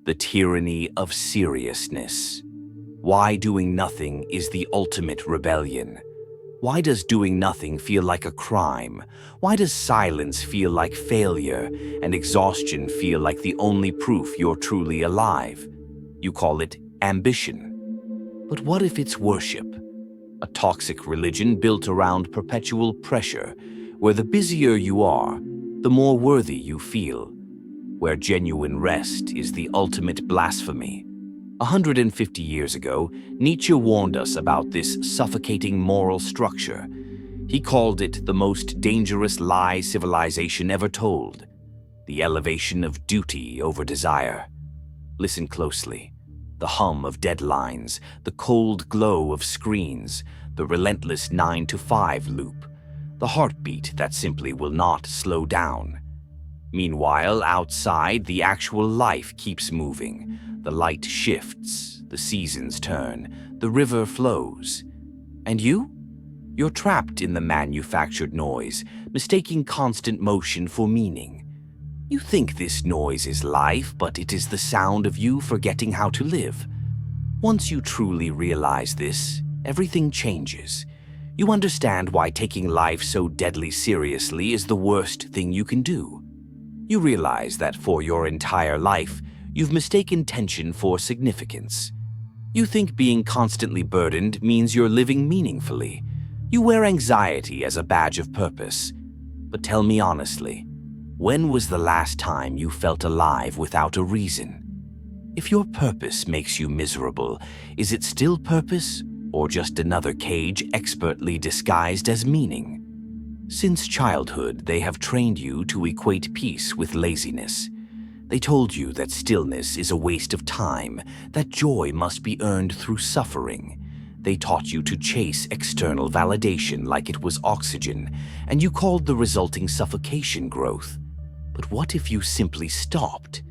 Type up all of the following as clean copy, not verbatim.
The tyranny of seriousness. Why doing nothing is the ultimate rebellion. Why does doing nothing feel like a crime? Why does silence feel like failure and exhaustion feel like the only proof you're truly alive? You call it ambition. But what if it's worship? A toxic religion built around perpetual pressure, where the busier you are, the more worthy you feel, where genuine rest is the ultimate blasphemy. 150 years ago, Nietzsche warned us about this suffocating moral structure. He called it the most dangerous lie civilization ever told, the elevation of duty over desire. Listen closely. The hum of deadlines, the cold glow of screens, the relentless 9-to-5 loop, the heartbeat that simply will not slow down. Meanwhile, outside, the actual life keeps moving. The light shifts, the seasons turn, the river flows. And you? You're trapped in the manufactured noise, mistaking constant motion for meaning. You think this noise is life, but it is the sound of you forgetting how to live. Once you truly realize this, everything changes. You understand why taking life so deadly seriously is the worst thing you can do. You realize that for your entire life, you've mistaken tension for significance. You think being constantly burdened means you're living meaningfully. You wear anxiety as a badge of purpose. But tell me honestly, when was the last time you felt alive without a reason? If your purpose makes you miserable, is it still purpose or just another cage expertly disguised as meaning? Since childhood, they have trained you to equate peace with laziness. They told you that stillness is a waste of time, that joy must be earned through suffering. They taught you to chase external validation like it was oxygen, and you called the resulting suffocation growth. But what if you simply stopped?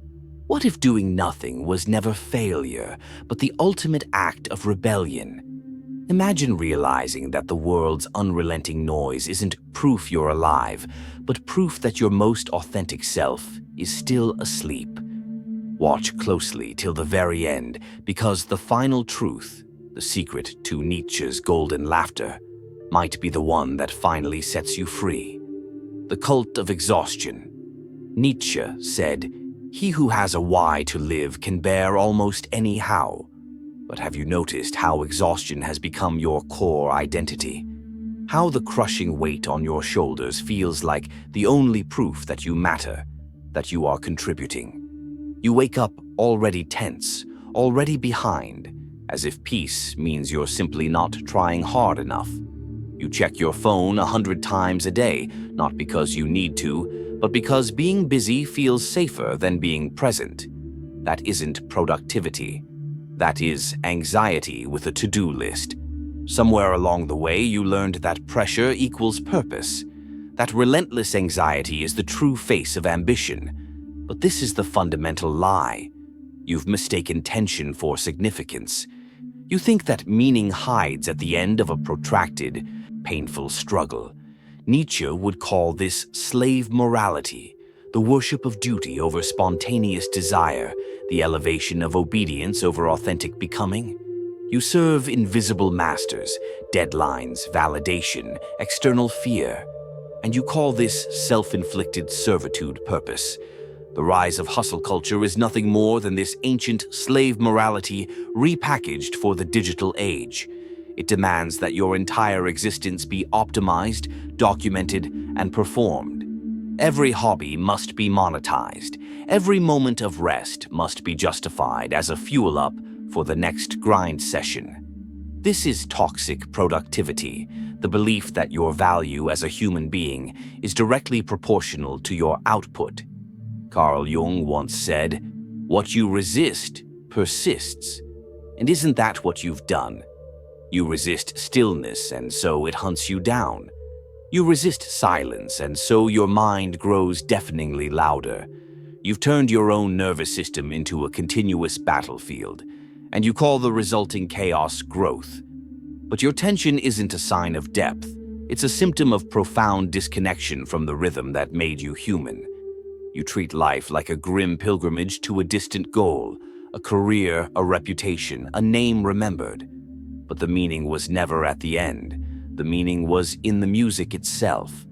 What if doing nothing was never failure, but the ultimate act of rebellion? Imagine realizing that the world's unrelenting noise isn't proof you're alive, but proof that your most authentic self is still asleep. Watch closely till the very end, because the final truth, the secret to Nietzsche's golden laughter, might be the one that finally sets you free. The cult of exhaustion. Nietzsche said, "He who has a why to live can bear almost any how." But have you noticed how exhaustion has become your core identity? How the crushing weight on your shoulders feels like the only proof that you matter, that you are contributing. You wake up already tense, already behind, as if peace means you're simply not trying hard enough. You check your phone 100 times a day, not because you need to, but because being busy feels safer than being present. That isn't productivity. That is anxiety with a to-do list. Somewhere along the way, you learned that pressure equals purpose. That relentless anxiety is the true face of ambition. But this is the fundamental lie. You've mistaken tension for significance. You think that meaning hides at the end of a protracted, painful struggle. Nietzsche would call this slave morality, the worship of duty over spontaneous desire, the elevation of obedience over authentic becoming. You serve invisible masters, deadlines, validation, external fear, and you call this self-inflicted servitude purpose. The rise of hustle culture is nothing more than this ancient slave morality repackaged for the digital age. It demands that your entire existence be optimized, documented, and performed. Every hobby must be monetized. Every moment of rest must be justified as a fuel-up for the next grind session. This is toxic productivity, the belief that your value as a human being is directly proportional to your output. Carl Jung once said, "What you resist persists." And isn't that what you've done? You resist stillness, and so it hunts you down. You resist silence, and so your mind grows deafeningly louder. You've turned your own nervous system into a continuous battlefield, and you call the resulting chaos growth. But your tension isn't a sign of depth. It's a symptom of profound disconnection from the rhythm that made you human. You treat life like a grim pilgrimage to a distant goal, a career, a reputation, a name remembered. But the meaning was never at the end. The meaning was in the music itself.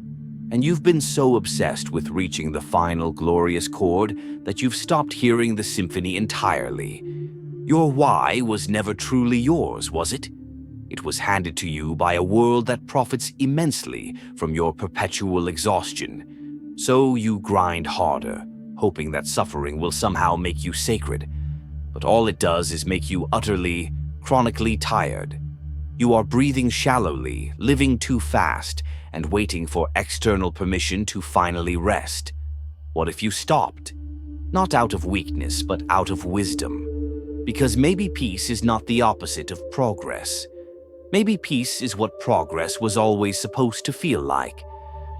And you've been so obsessed with reaching the final glorious chord that you've stopped hearing the symphony entirely. Your why was never truly yours, was it? It was handed to you by a world that profits immensely from your perpetual exhaustion. So you grind harder, hoping that suffering will somehow make you sacred. But all it does is make you utterly, chronically tired. You are breathing shallowly, living too fast, and waiting for external permission to finally rest. What if you stopped? Not out of weakness, but out of wisdom. Because maybe peace is not the opposite of progress. Maybe peace is what progress was always supposed to feel like.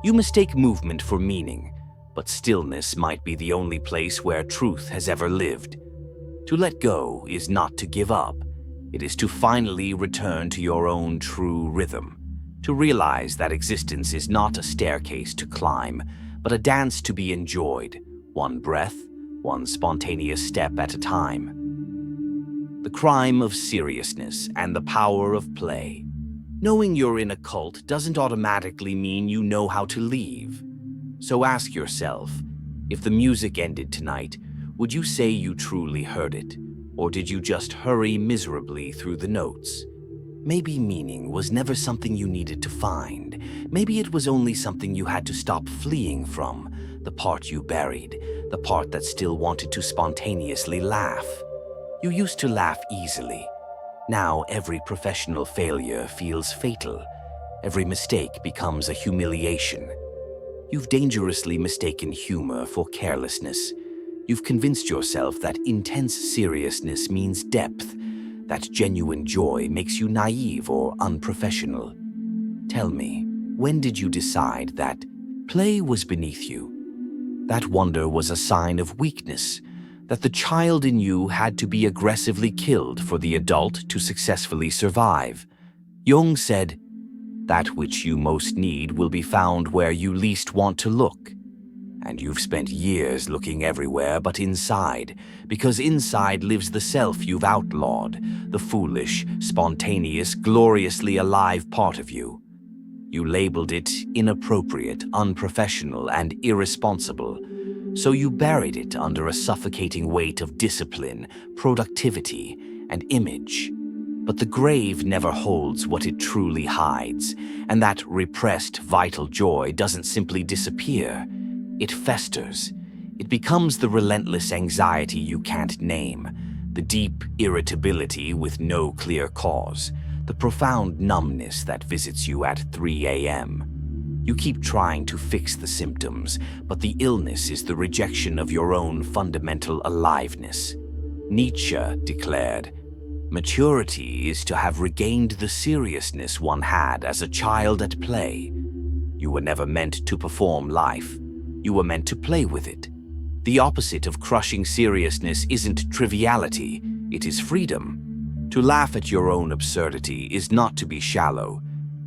You mistake movement for meaning, but stillness might be the only place where truth has ever lived. To let go is not to give up. It is to finally return to your own true rhythm. To realize that existence is not a staircase to climb, but a dance to be enjoyed, one breath, one spontaneous step at a time. The crime of seriousness and the power of play. Knowing you're in a cult doesn't automatically mean you know how to leave. So ask yourself, if the music ended tonight, would you say you truly heard it? Or did you just hurry miserably through the notes? Maybe meaning was never something you needed to find. Maybe it was only something you had to stop fleeing from, the part you buried, the part that still wanted to spontaneously laugh. You used to laugh easily. Now every professional failure feels fatal. Every mistake becomes a humiliation. You've dangerously mistaken humor for carelessness. You've convinced yourself that intense seriousness means depth, that genuine joy makes you naive or unprofessional. Tell me, when did you decide that play was beneath you? That wonder was a sign of weakness, that the child in you had to be aggressively killed for the adult to successfully survive. Jung said, "That which you most need will be found where you least want to look." And you've spent years looking everywhere but inside, because inside lives the self you've outlawed, the foolish, spontaneous, gloriously alive part of you. You labeled it inappropriate, unprofessional, and irresponsible. So you buried it under a suffocating weight of discipline, productivity, and image. But the grave never holds what it truly hides, and that repressed vital joy doesn't simply disappear. It festers. It becomes the relentless anxiety you can't name, the deep irritability with no clear cause, the profound numbness that visits you at 3 a.m. You keep trying to fix the symptoms, but the illness is the rejection of your own fundamental aliveness. Nietzsche declared, "Maturity is to have regained the seriousness one had as a child at play." You were never meant to perform life. You were meant to play with it. The opposite of crushing seriousness isn't triviality, it is freedom. To laugh at your own absurdity is not to be shallow.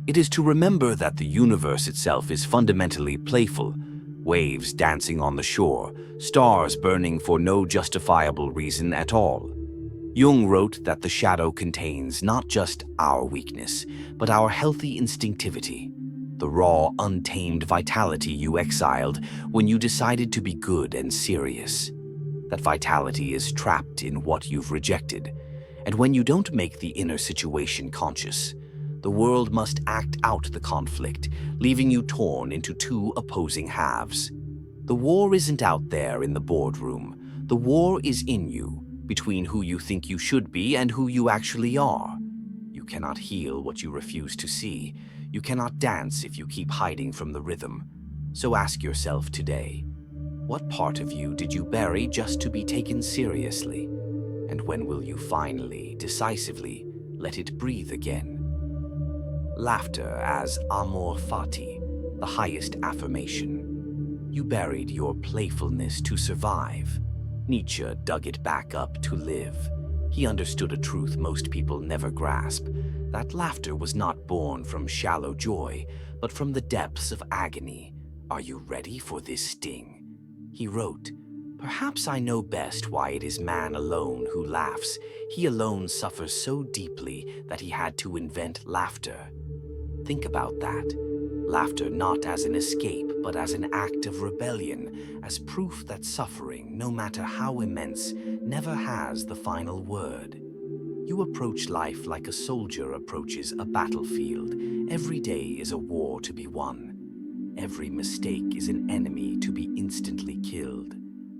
It is to remember that the universe itself is fundamentally playful. Waves dancing on the shore, stars burning for no justifiable reason at all. Jung wrote that the shadow contains not just our weakness, but our healthy instinctivity. The raw, untamed vitality you exiled when you decided to be good and serious. That vitality is trapped in what you've rejected. And when you don't make the inner situation conscious, the world must act out the conflict, leaving you torn into two opposing halves. The war isn't out there in the boardroom. The war is in you, between who you think you should be and who you actually are. You cannot heal what you refuse to see. You cannot dance if you keep hiding from the rhythm. So ask yourself today, what part of you did you bury just to be taken seriously? And when will you finally, decisively, let it breathe again? Laughter as amor fati, the highest affirmation. You buried your playfulness to survive. Nietzsche dug it back up to live. He understood a truth most people never grasp, that laughter was not born from shallow joy, but from the depths of agony. Are you ready for this sting? He wrote, "Perhaps I know best why it is man alone who laughs. He alone suffers so deeply that he had to invent laughter." Think about that. Laughter not as an escape, but as an act of rebellion, as proof that suffering, no matter how immense, never has the final word. You approach life like a soldier approaches a battlefield. Every day is a war to be won. Every mistake is an enemy to be instantly killed.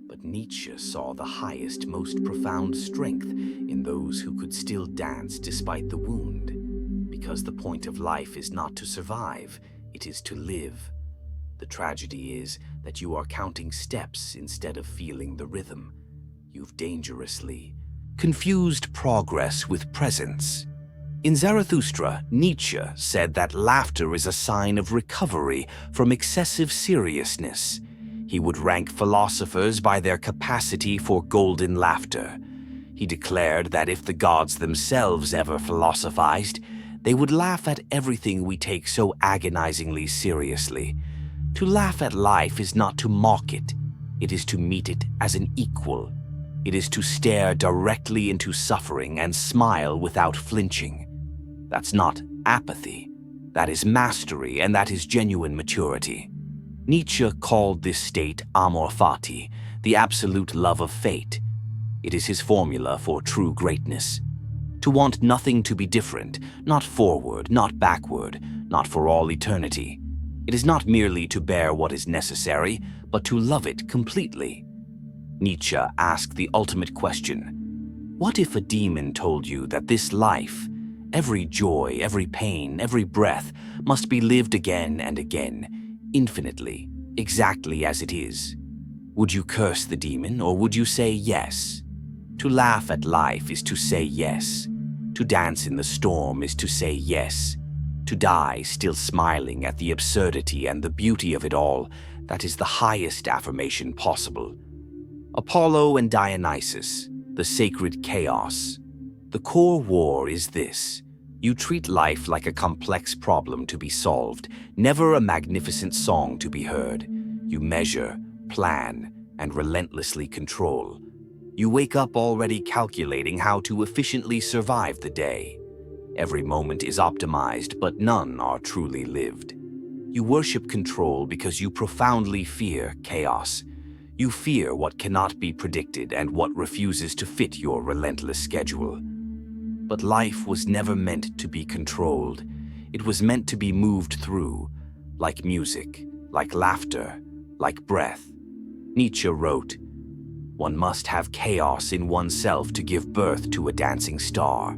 But Nietzsche saw the highest, most profound strength in those who could still dance despite the wound. Because the point of life is not to survive, it is to live. The tragedy is that you are counting steps instead of feeling the rhythm. You've dangerously confused progress with presence. In Zarathustra, Nietzsche said that laughter is a sign of recovery from excessive seriousness. He would rank philosophers by their capacity for golden laughter. He declared that if the gods themselves ever philosophized, they would laugh at everything we take so agonizingly seriously. To laugh at life is not to mock it. It is to meet it as an equal. It is to stare directly into suffering and smile without flinching. That's not apathy. That is mastery, and that is genuine maturity. Nietzsche called this state amor fati, the absolute love of fate. It is his formula for true greatness. To want nothing to be different, not forward, not backward, not for all eternity. It is not merely to bear what is necessary, but to love it completely. Nietzsche asked the ultimate question: what if a demon told you that this life, every joy, every pain, every breath, must be lived again and again, infinitely, exactly as it is? Would you curse the demon, or would you say yes? To laugh at life is to say yes. To dance in the storm is to say yes. To die still smiling at the absurdity and the beauty of it all, that is the highest affirmation possible. Apollo and Dionysus, the sacred chaos. The core war is this: you treat life like a complex problem to be solved, never a magnificent song to be heard. You measure, plan, and relentlessly control. You wake up already calculating how to efficiently survive the day. Every moment is optimized, but none are truly lived. You worship control because you profoundly fear chaos. You fear what cannot be predicted and what refuses to fit your relentless schedule. But life was never meant to be controlled. It was meant to be moved through, like music, like laughter, like breath. Nietzsche wrote, "One must have chaos in oneself to give birth to a dancing star."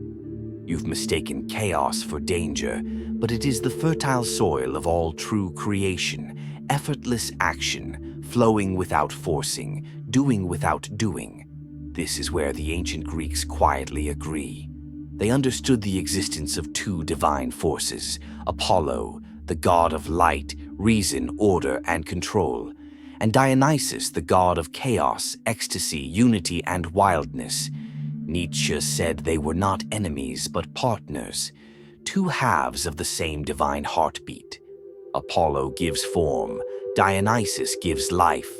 You've mistaken chaos for danger, but it is the fertile soil of all true creation, effortless action, flowing without forcing, doing without doing. This is where the ancient Greeks quietly agree. They understood the existence of two divine forces: Apollo, the god of light, reason, order, and control, and Dionysus, the god of chaos, ecstasy, unity, and wildness. Nietzsche said they were not enemies, but partners, two halves of the same divine heartbeat. Apollo gives form, Dionysus gives life.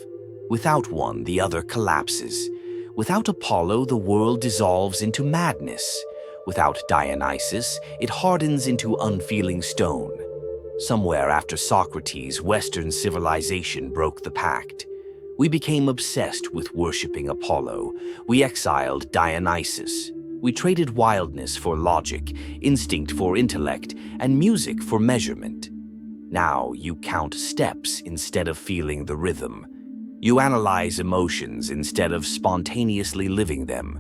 Without one, the other collapses. Without Apollo, the world dissolves into madness. Without Dionysus, it hardens into unfeeling stone. Somewhere after Socrates, Western civilization broke the pact. We became obsessed with worshipping Apollo. We exiled Dionysus. We traded wildness for logic, instinct for intellect, and music for measurement. Now you count steps instead of feeling the rhythm. You analyze emotions instead of spontaneously living them.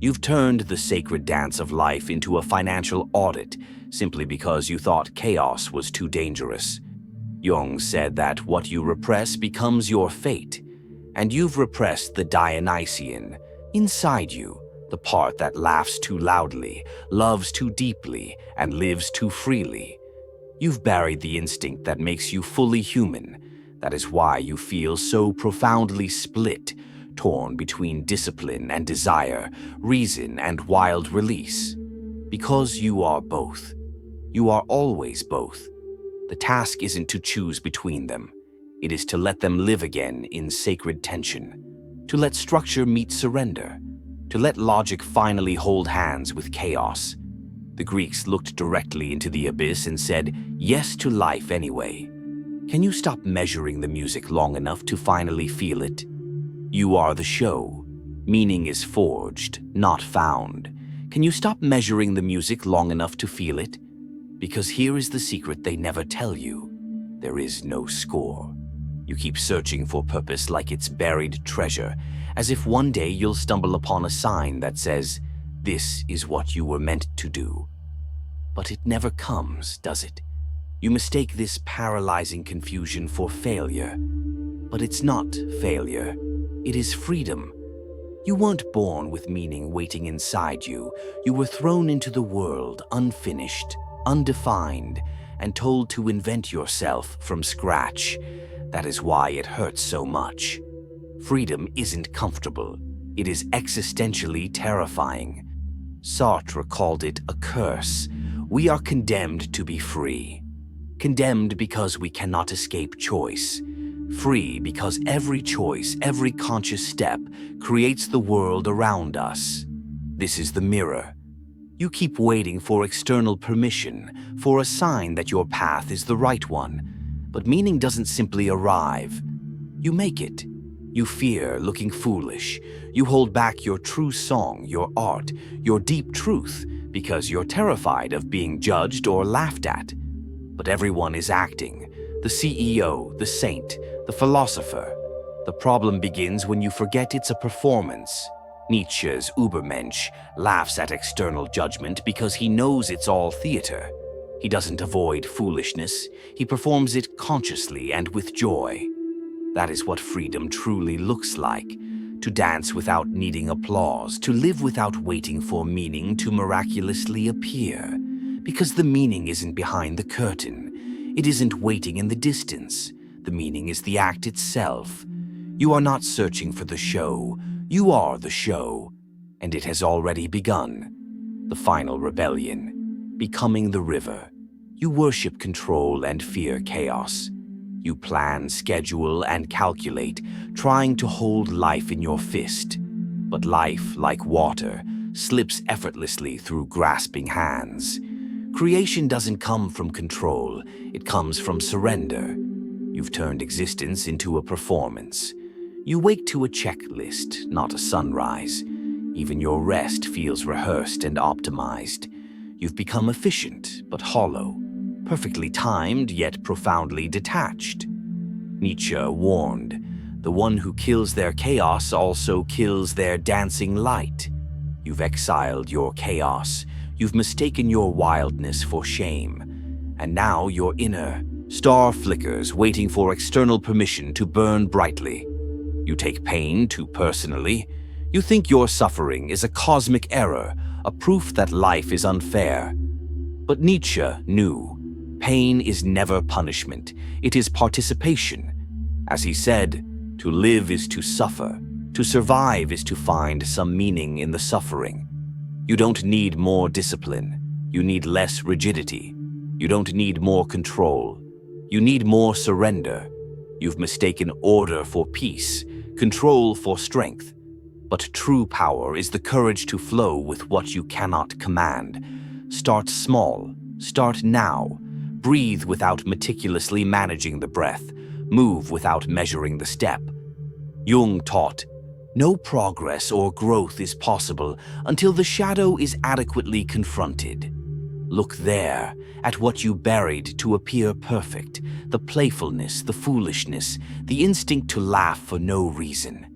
You've turned the sacred dance of life into a financial audit simply because you thought chaos was too dangerous. Jung said that what you repress becomes your fate, and you've repressed the Dionysian inside you, the part that laughs too loudly, loves too deeply, and lives too freely. You've buried the instinct that makes you fully human. That is why you feel so profoundly split, torn between discipline and desire, reason and wild release. Because you are both. You are always both. The task isn't to choose between them. It is to let them live again in sacred tension, to let structure meet surrender, to let logic finally hold hands with chaos. The Greeks looked directly into the abyss and said, yes to life anyway. Can you stop measuring the music long enough to finally feel it? You are the show. Meaning is forged, not found. Can you stop measuring the music long enough to feel it? Because here is the secret they never tell you. There is no score. You keep searching for purpose like it's buried treasure, as if one day you'll stumble upon a sign that says, this is what you were meant to do. But it never comes, does it? You mistake this paralyzing confusion for failure. But it's not failure. It is freedom. You weren't born with meaning waiting inside you. You were thrown into the world unfinished, undefined, and told to invent yourself from scratch. That is why it hurts so much. Freedom isn't comfortable. It is existentially terrifying. Sartre called it a curse. We are condemned to be free. Condemned because we cannot escape choice. Free because every choice, every conscious step creates the world around us. This is the mirror. You keep waiting for external permission, for a sign that your path is the right one. But meaning doesn't simply arrive. You make it. You fear looking foolish. You hold back your true song, your art, your deep truth, because you're terrified of being judged or laughed at. But everyone is acting. The CEO, the saint, the philosopher. The problem begins when you forget it's a performance. Nietzsche's Übermensch laughs at external judgment because he knows it's all theater. He doesn't avoid foolishness. He performs it consciously and with joy. That is what freedom truly looks like. To dance without needing applause, to live without waiting for meaning to miraculously appear. Because the meaning isn't behind the curtain. It isn't waiting in the distance. The meaning is the act itself. You are not searching for the show. You are the show. And it has already begun. The final rebellion. Becoming the river. You worship control and fear chaos. You plan, schedule, and calculate, trying to hold life in your fist. But life, like water, slips effortlessly through grasping hands. Creation doesn't come from control, it comes from surrender. You've turned existence into a performance. You wake to a checklist, not a sunrise. Even your rest feels rehearsed and optimized. You've become efficient, but hollow. Perfectly timed, yet profoundly detached. Nietzsche warned, the one who kills their chaos also kills their dancing light. You've exiled your chaos. You've mistaken your wildness for shame. And now your inner star flickers, waiting for external permission to burn brightly. You take pain too personally. You think your suffering is a cosmic error, a proof that life is unfair. But Nietzsche knew. Pain is never punishment, it is participation. As he said, to live is to suffer, to survive is to find some meaning in the suffering. You don't need more discipline, you need less rigidity. You don't need more control, you need more surrender. You've mistaken order for peace, control for strength. But true power is the courage to flow with what you cannot command. Start small, start now. Breathe without meticulously managing the breath. Move without measuring the step. Jung taught, no progress or growth is possible until the shadow is adequately confronted. Look there, at what you buried to appear perfect, the playfulness, the foolishness, the instinct to laugh for no reason.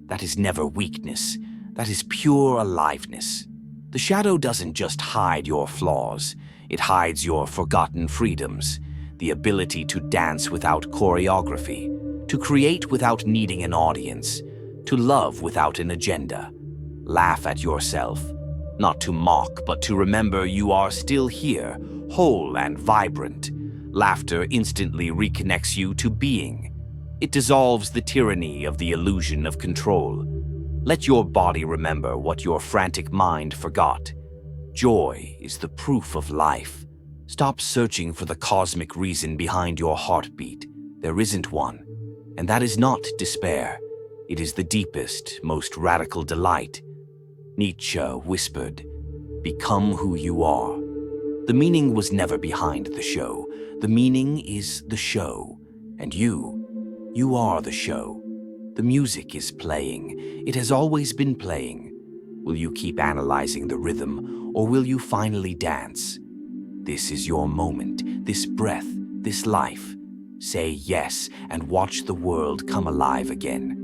That is never weakness, that is pure aliveness. The shadow doesn't just hide your flaws. It hides your forgotten freedoms, the ability to dance without choreography, to create without needing an audience, to love without an agenda. Laugh at yourself, not to mock, but to remember you are still here, whole and vibrant. Laughter instantly reconnects you to being. It dissolves the tyranny of the illusion of control. Let your body remember what your frantic mind forgot. Joy is the proof of life. Stop searching for the cosmic reason behind your heartbeat. There isn't one. And that is not despair. It is the deepest, most radical delight. Nietzsche whispered, "Become who you are." The meaning was never behind the show. The meaning is the show. And you are the show. The music is playing. It has always been playing. Will you keep analyzing the rhythm, or will you finally dance? This is your moment, this breath, this life. Say yes and watch the world come alive again.